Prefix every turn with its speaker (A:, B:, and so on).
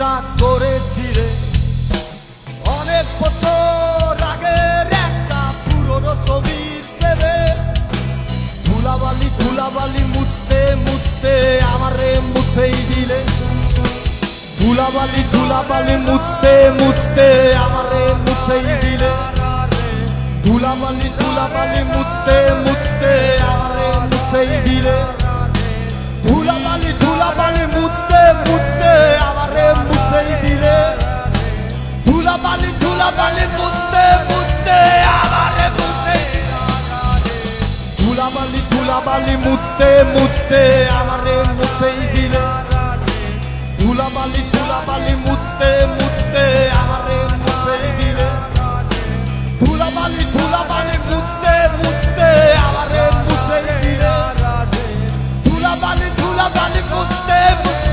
A: বিশ্বাস করেছিলে অনেক বছর আগের একটা পুরনো ছবির প্রেমে ধুলাবালি ধুলাবালি মুছতে মুছতে আমারে মুছেই দিলে ধুলাবালি ধুলাবালি মুছতে মুছতে আমারে মুছেই দিলে ধুলাবালি ধুলাবালি মুছতে মুছতে আমারে মুছেই দিলে ধুলাবালি ধুলাবালি মুছতে মুছতে আমারে মুছেই দিলে ধুলাবালি ধুলাবালি মুছতে মুছতে আমারে মুছেই ধুলাবালি ধুলাবালি মুছতে মুছতে আমারে মুছেই দিলে ধুলাবালি ধুলাবালি মুছতে মুছতে আমারে মুছেই দিলে ধুলাবালি ধুলাবালি মুছতে মুছতে আমারে মুছেই দিলে ধুলাবালি ধুলাবালি মুছতে মুছতে